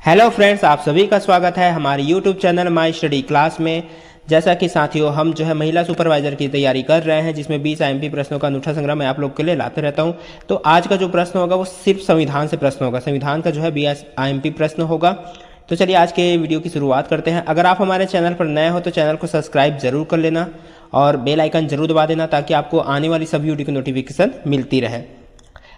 Hello friends, आप सभी का स्वागत है हमारे YouTube channel my study class में। जैसा कि साथियों, हम जो है महिला सुपरवाइजर की तैयारी कर रहे हैं, जिसमें 20 आईएमपी प्रश्नों का अनूठा संग्रह मैं आप लोग के लिए लाते रहता हूं। तो आज का जो प्रश्न होगा वो सिर्फ संविधान से प्रश्न होगा। संविधान का जो है 20 आईएमपी प्रश्न होगा। तो चलिए आज के वीडियो की शुरुआत करते हैं। अगर आप हमारे चैनल पर नए हो तो चैनल को सब्सक्राइब जरूर कर लेना और बेल आइकन जरूर दबा देना, ताकि आपको आने वाली सभी वीडियो की नोटिफिकेशन मिलती रहे।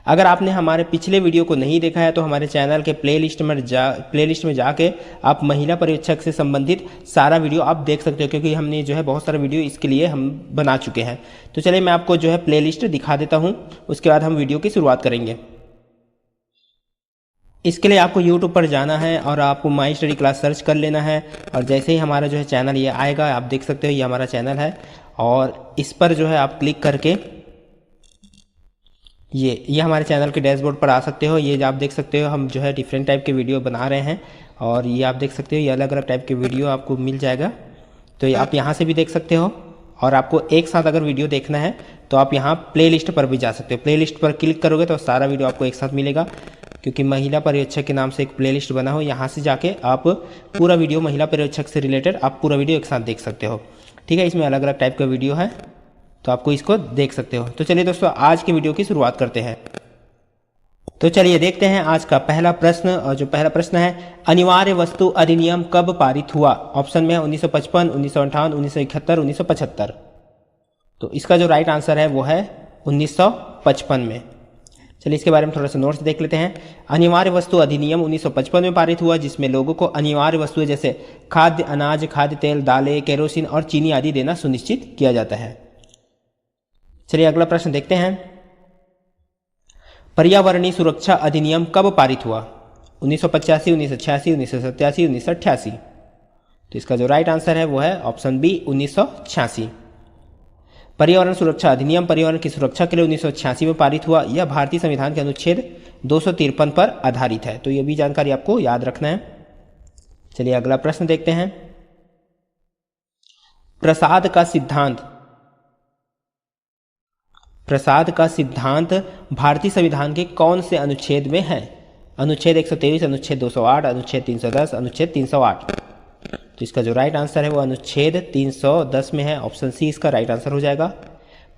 अगर आपने हमारे पिछले वीडियो को नहीं देखा है तो हमारे चैनल के प्लेलिस्ट में जाके आप महिला पर्यवेक्षक से संबंधित सारा वीडियो आप देख सकते हो, क्योंकि हमने जो है बहुत सारा वीडियो इसके लिए हम बना चुके हैं। तो चलिए मैं आपको जो है प्लेलिस्ट दिखा देता हूं, उसके बाद हम वीडियो की शुरुआत करेंगे। इसके लिए आपको यूट्यूब पर जाना है और आपको माई स्टडी क्लास सर्च कर लेना है, और जैसे ही हमारा जो है चैनल ये आएगा, आप देख सकते हो ये हमारा चैनल है, और इस पर जो है आप क्लिक करके ये हमारे चैनल के डैशबोर्ड पर आ सकते हो। ये आप देख सकते हो हम जो है डिफरेंट टाइप के वीडियो बना रहे हैं, और ये आप देख सकते हो ये अलग अलग टाइप के वीडियो आपको मिल जाएगा। तो ये आप यहाँ से भी देख सकते हो, और आपको एक साथ अगर वीडियो देखना है तो आप यहाँ प्लेलिस्ट पर भी जा सकते हो। प्लेलिस्ट पर क्लिक करोगे तो सारा वीडियो आपको एक साथ मिलेगा, क्योंकि महिला पर्यवेक्षक के नाम से एक प्लेलिस्ट बना हो। यहाँ से जाके आप पूरा वीडियो महिला पर्यवेक्षक से रिलेटेड आप पूरा वीडियो एक साथ देख सकते हो। ठीक है, इसमें अलग अलग टाइप का वीडियो है, तो आपको इसको देख सकते हो। तो चलिए दोस्तों आज की वीडियो की शुरुआत करते हैं। तो चलिए देखते हैं आज का पहला प्रश्न, और जो पहला प्रश्न है, अनिवार्य वस्तु अधिनियम कब पारित हुआ? ऑप्शन में है 1955, 1958, 1971, 1975। तो इसका जो राइट आंसर है वो है 1955 में। चलिए इसके बारे में थोड़ा सा नोट्स देख लेते हैं। अनिवार्य वस्तु अधिनियम 1955 में पारित हुआ, जिसमें लोगों को अनिवार्य वस्तुएं जैसे खाद्य, अनाज, खाद्य तेल, दालें, केरोसिन और चीनी आदि देना सुनिश्चित किया जाता है। चलिए अगला प्रश्न देखते हैं। पर्यावरणीय सुरक्षा अधिनियम कब पारित हुआ? 1985, 1986, 1987, 1988। तो इसका जो राइट आंसर है वो है ऑप्शन बी 1986। पर्यावरण सुरक्षा अधिनियम पर्यावरण की सुरक्षा के लिए 1986 में पारित हुआ। यह भारतीय संविधान के अनुच्छेद 253 पर आधारित है। तो यह भी जानकारी आपको याद रखना है। चलिए अगला प्रश्न देखते हैं। प्रसाद का सिद्धांत भारतीय संविधान के कौन से अनुच्छेद में है? अनुच्छेद 123, अनुच्छेद 208, अनुच्छेद 310, अनुच्छेद 308। तो इसका जो राइट आंसर है वो अनुच्छेद 310 में है। ऑप्शन सी इसका राइट आंसर हो जाएगा।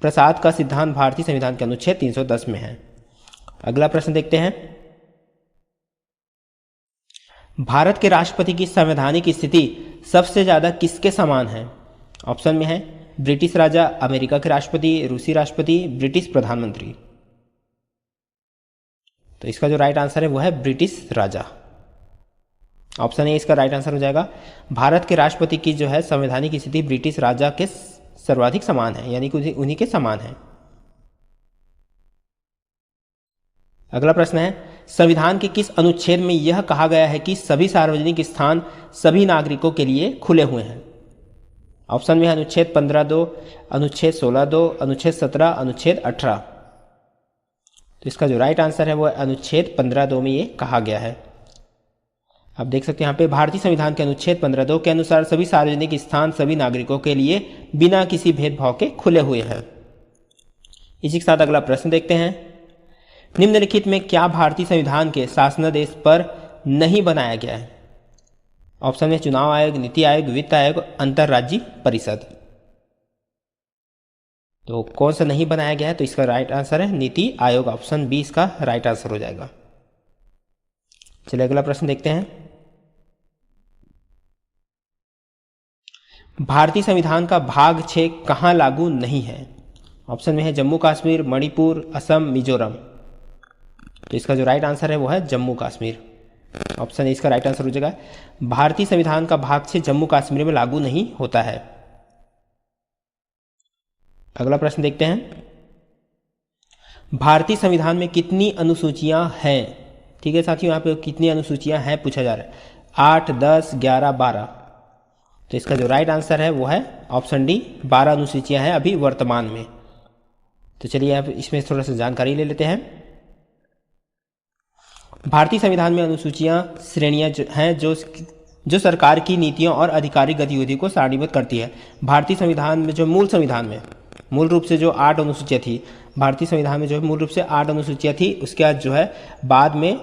प्रसाद का सिद्धांत भारतीय संविधान के अनुच्छेद 310 में है। अगला प्रश्न देखते हैं। भारत के राष्ट्रपति की संवैधानिक स्थिति सबसे ज्यादा किसके समान है? ऑप्शन में है ब्रिटिश राजा, अमेरिका के राष्ट्रपति, रूसी राष्ट्रपति, ब्रिटिश प्रधानमंत्री। तो इसका जो राइट आंसर है वो है ब्रिटिश राजा। ऑप्शन ए इसका राइट आंसर हो जाएगा। भारत के राष्ट्रपति की जो है संवैधानिक स्थिति ब्रिटिश राजा के सर्वाधिक समान है, यानी कि उन्हीं के समान है। अगला प्रश्न है, संविधान के किस अनुच्छेद में यह कहा गया है कि सभी सार्वजनिक स्थान सभी नागरिकों के लिए खुले हुए हैं? ऑप्शन में है अनुच्छेद 15(2), अनुच्छेद 16(2), अनुच्छेद 17, अनुच्छेद 18। तो इसका जो राइट आंसर है वो अनुच्छेद 15(2) में ये कहा गया है। आप देख सकते हैं यहाँ पे भारतीय संविधान के अनुच्छेद 15(2) के अनुसार सभी सार्वजनिक स्थान सभी नागरिकों के लिए बिना किसी भेदभाव के खुले हुए हैं। इसी के साथ अगला प्रश्न देखते हैं। निम्नलिखित में क्या भारतीय संविधान के शासनादेश पर नहीं बनाया गया है? ऑप्शन में चुनाव आयोग, नीति आयोग, वित्त आयोग, अंतरराज्यीय परिषद। तो कौन सा नहीं बनाया गया है? तो इसका राइट आंसर है नीति आयोग। ऑप्शन बी इसका राइट आंसर हो जाएगा। चलिए अगला प्रश्न देखते हैं। भारतीय संविधान का भाग 6 कहां लागू नहीं है? ऑप्शन में है जम्मू कश्मीर, मणिपुर, असम, मिजोरम। तो इसका जो राइट आंसर है वो है जम्मू कश्मीर। ऑप्शन इसका राइट आंसर हो जाएगा। भारतीय संविधान का भाग 6 जम्मू कश्मीर में लागू नहीं होता है। अगला प्रश्न देखते हैं। भारतीय संविधान में कितनी अनुसूचियां हैं? ठीक है साथियों, यहाँ पे कितनी अनुसूचियां हैं पूछा जा रहा है। 8, 10, 11, 12। तो इसका जो राइट आंसर है वो है ऑप्शन डी 12 अनुसूचियां हैं अभी वर्तमान में। तो चलिए आप इसमें थोड़ा सा जानकारी ले लेते हैं। भारतीय संविधान में अनुसूचियां श्रेणियां हैं जो सरकार की नीतियों और आधिकारिक गतिविधि को सारणीबद्ध करती है। भारतीय संविधान में जो मूल रूप से जो 8 अनुसूचियां थी, भारतीय संविधान में जो मूल रूप से 8 अनुसूचियां थी, उसके बाद जो है बाद में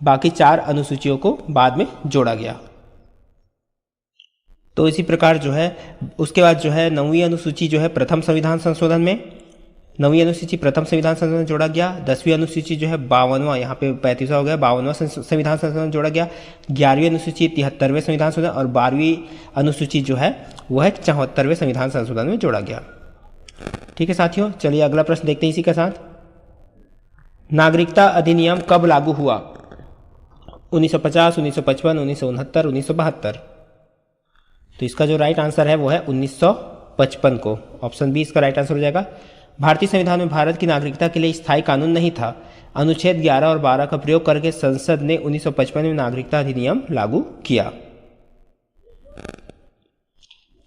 बाकी 4 अनुसूचियों को बाद में जोड़ा गया। तो इसी प्रकार जो है उसके बाद जो है 9वीं अनुसूची जो है प्रथम संविधान संशोधन में, 9वीं अनुसूची प्रथम संविधान संशोधन जोड़ा गया। 10वीं अनुसूची जो है 52वां, यहाँ पे 35वां हो गया, 52वां संविधान संशोधन जोड़ा गया। 11वीं अनुसूची 73वें संविधान संशोधन और 12वीं अनुसूची जो है वह है 74वें संविधान संशोधन में जोड़ा गया। ठीक है साथियों, चलिए अगला प्रश्न देखते हैं इसी के साथ। नागरिकता अधिनियम कब लागू हुआ? 1950, 1955, 1969, 1972। तो इसका जो राइट आंसर है वो है 1955 को, ऑप्शन बी इसका राइट आंसर हो जाएगा। भारतीय संविधान में भारत की नागरिकता के लिए स्थायी कानून नहीं था। अनुच्छेद 11 और 12 का प्रयोग करके संसद ने 1955 में नागरिकता अधिनियम लागू किया।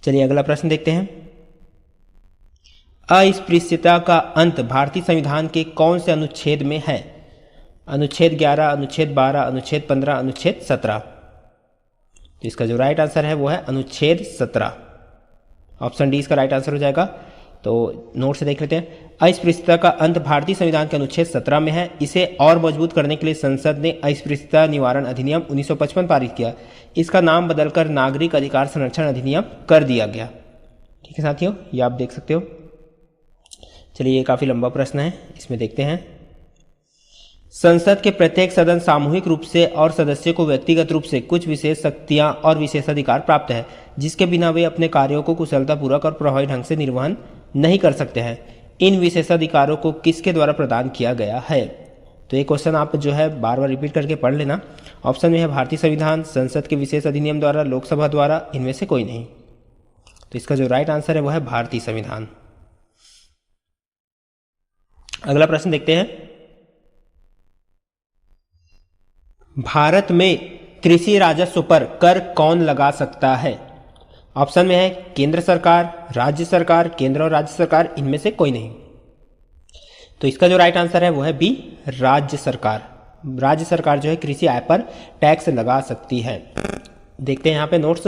चलिए अगला प्रश्न देखते हैं। अस्पृश्यता का अंत भारतीय संविधान के कौन से अनुच्छेद में है? अनुच्छेद 11, अनुच्छेद 12, अनुच्छेद 15, अनुच्छेद 17। तो इसका जो राइट आंसर है वो है अनुच्छेद 17, ऑप्शन डी इसका राइट आंसर हो जाएगा। तो नोट से देख लेते हैं। अस्पृश्यता का अंत भारतीय संविधान के अनुच्छेद 17 में है। इसे और मजबूत करने के लिए संसद ने अस्पृश्यता निवारण अधिनियम 1955 पारित किया। इसका नाम बदलकर नागरिक अधिकार संरक्षण अधिनियम कर दिया गया। ठीक है साथियों, ये आप देख सकते हो। चलिए ये काफी लंबा प्रश्न है, इसमें देखते हैं। संसद के प्रत्येक सदन सामूहिक रूप से और सदस्य को व्यक्तिगत रूप से कुछ विशेष शक्तियां और विशेषाधिकार प्राप्त है, जिसके बिना वे अपने कार्यों को कुशलतापूर्वक और प्रभावी ढंग से निर्वहन नहीं कर सकते हैं। इन विशेषाधिकारों को किसके द्वारा प्रदान किया गया है? तो ये क्वेश्चन आप जो है बार बार रिपीट करके पढ़ लेना। ऑप्शन में है भारतीय संविधान, संसद के विशेष अधिनियम द्वारा, लोकसभा द्वारा, इनमें से कोई नहीं। तो इसका जो राइट आंसर है वो है भारतीय संविधान। अगला प्रश्न देखते हैं। भारत में कृषि राजस्व पर कर कौन लगा सकता है? ऑप्शन में है केंद्र सरकार, राज्य सरकार, केंद्र और राज्य सरकार, इनमें से कोई नहीं। तो इसका जो राइट आंसर है वो है बी, राज्य सरकार। राज्य सरकार जो है कृषि आय पर टैक्स लगा सकती है। देखते हैं यहाँ पे नोट्स।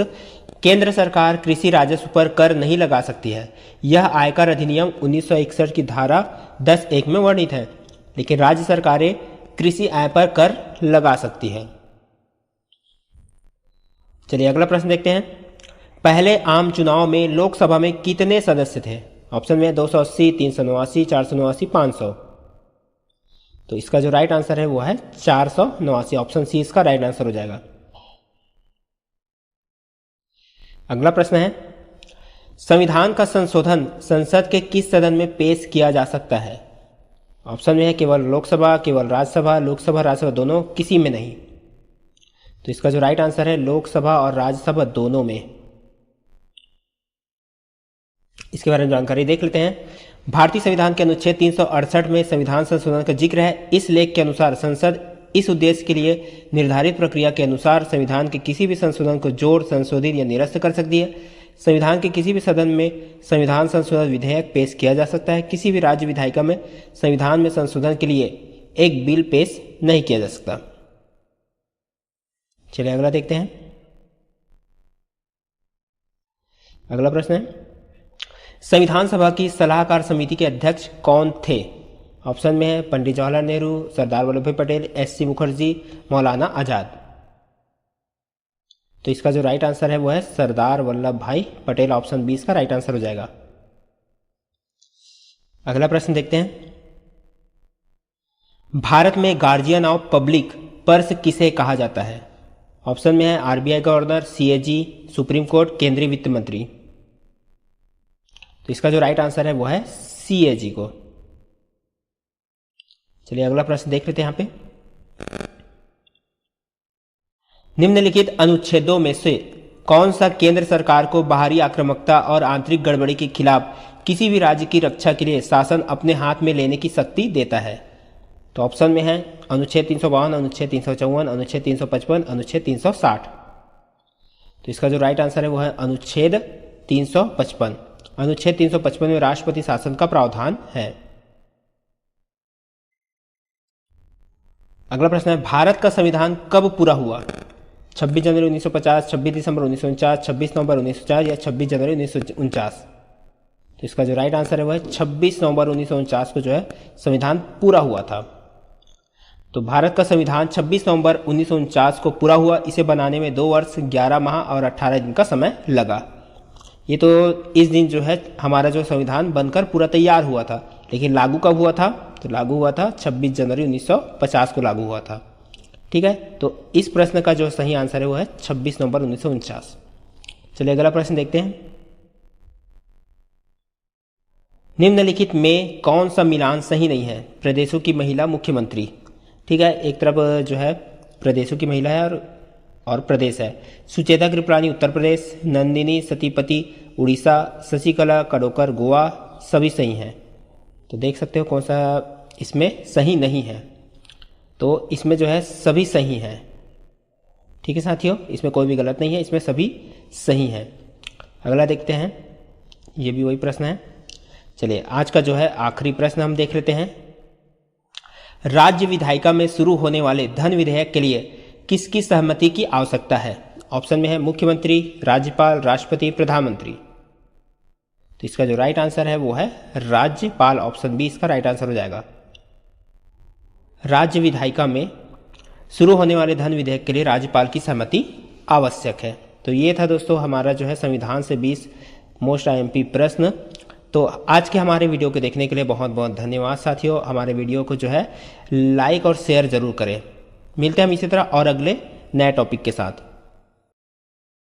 केंद्र सरकार कृषि राजस्व पर कर नहीं लगा सकती है। यह आयकर अधिनियम 1961 की धारा 10(1) में वर्णित है, लेकिन राज्य सरकारें कृषि आय पर कर लगा सकती है। चलिए अगला प्रश्न देखते हैं। पहले आम चुनाव में लोकसभा में कितने सदस्य थे? ऑप्शन में 280, 389, 489, 500। तो इसका जो राइट आंसर है वो है 489, ऑप्शन सी इसका राइट आंसर हो जाएगा। अगला प्रश्न है। संविधान का संशोधन संसद के किस सदन में पेश किया जा सकता है? ऑप्शन में है केवल लोकसभा, केवल राज्यसभा, लोकसभा राज्यसभा दोनों, किसी में नहीं। तो इसका जो राइट आंसर है लोकसभा और राज्यसभा दोनों में। इसके बारे में जानकारी देख लेते हैं। भारतीय संविधान के अनुच्छेद 368 में संविधान संशोधन का जिक्र है। इस लेख के अनुसार संसद इस उद्देश्य के लिए निर्धारित प्रक्रिया के अनुसार संविधान के किसी भी संशोधन को जोड़, संशोधित या निरस्त कर सकती है। संविधान के किसी भी सदन में संविधान संशोधन विधेयक पेश किया जा सकता है। किसी भी राज्य विधायिका में संविधान में संशोधन के लिए एक बिल पेश नहीं किया जा सकता। चलिए अगला देखते हैं। अगला प्रश्न है। संविधान सभा की सलाहकार समिति के अध्यक्ष कौन थे? ऑप्शन में है पंडित जवाहरलाल नेहरू, सरदार वल्लभ भाई पटेल, एस.सी. मुखर्जी, मौलाना आजाद। तो इसका जो राइट आंसर है वो है सरदार वल्लभ भाई पटेल, ऑप्शन बी इसका राइट आंसर हो जाएगा। अगला प्रश्न देखते हैं। भारत में गार्जियन ऑफ पब्लिक पर्स किसे कहा जाता है? ऑप्शन में है RBI governor, CAG, supreme court, केंद्रीय वित्त मंत्री। तो इसका जो राइट आंसर है वो है सीएजी को। चलिए अगला प्रश्न देख लेते हैं यहां पे। निम्नलिखित अनुच्छेदों में से कौन सा केंद्र सरकार को बाहरी आक्रामकता और आंतरिक गड़बड़ी के खिलाफ किसी भी राज्य की रक्षा के लिए शासन अपने हाथ में लेने की शक्ति देता है? तो ऑप्शन में है अनुच्छेद 352, अनुच्छेद 354, अनुच्छेद 355, अनुच्छेद 360। तो इसका जो राइट आंसर है वो है अनुच्छेद 355। अनुच्छेद 355 में राष्ट्रपति शासन का प्रावधान है। अगला प्रश्न है। भारत का संविधान कब पूरा हुआ? 26 जनवरी 1950, 26 दिसंबर 1949, 26 नवंबर 1950 या 26 जनवरी 1949। तो इसका जो राइट आंसर है वो है 26 नवंबर 1949 को जो है संविधान पूरा हुआ था। तो भारत का संविधान 26 नवंबर 1949 को पूरा हुआ। इसे बनाने में 2 वर्ष 11 माह और 18 दिन का समय लगा। ये तो इस दिन जो है हमारा जो संविधान बनकर पूरा तैयार हुआ था, लेकिन लागू कब हुआ था? तो लागू हुआ था 26 जनवरी 1950 को लागू हुआ था। ठीक है, तो इस प्रश्न का जो सही आंसर है वो है 26 नवंबर 1949। चलिए अगला प्रश्न देखते हैं। निम्नलिखित में कौन सा मिलान सही नहीं है? प्रदेशों की महिला मुख्यमंत्री। ठीक है, एक तरफ जो है प्रदेशों की महिला है और प्रदेश है। सुचेता कृपलानी उत्तर प्रदेश, नंदिनी सतीपति उड़ीसा, शशिकला कड़ोकर गोवा, सभी सही हैं। तो देख सकते हो कौन सा इसमें सही नहीं है। तो इसमें जो है सभी सही हैं। ठीक है साथियों, इसमें कोई भी गलत नहीं है, इसमें सभी सही हैं। अगला देखते हैं, ये भी वही प्रश्न है। चलिए आज का जो है आखिरी प्रश्न हम देख लेते हैं। राज्य विधायिका में शुरू होने वाले धन विधेयक के लिए किसकी सहमति की आवश्यकता है? ऑप्शन में है मुख्यमंत्री, राज्यपाल, राष्ट्रपति, प्रधानमंत्री। तो इसका जो राइट आंसर है वो है राज्यपाल। ऑप्शन बी इसका राइट आंसर हो जाएगा। राज्य विधायिका में शुरू होने वाले धन विधेयक के लिए राज्यपाल की सहमति आवश्यक है। तो ये था दोस्तों हमारा जो है संविधान से 20 मोस्ट आईएमपी प्रश्न। तो आज के हमारे वीडियो को देखने के लिए बहुत बहुत धन्यवाद साथियों। हमारे वीडियो को जो है लाइक और शेयर ज़रूर करें। मिलते हैं हम इसी तरह और अगले नए टॉपिक के साथ।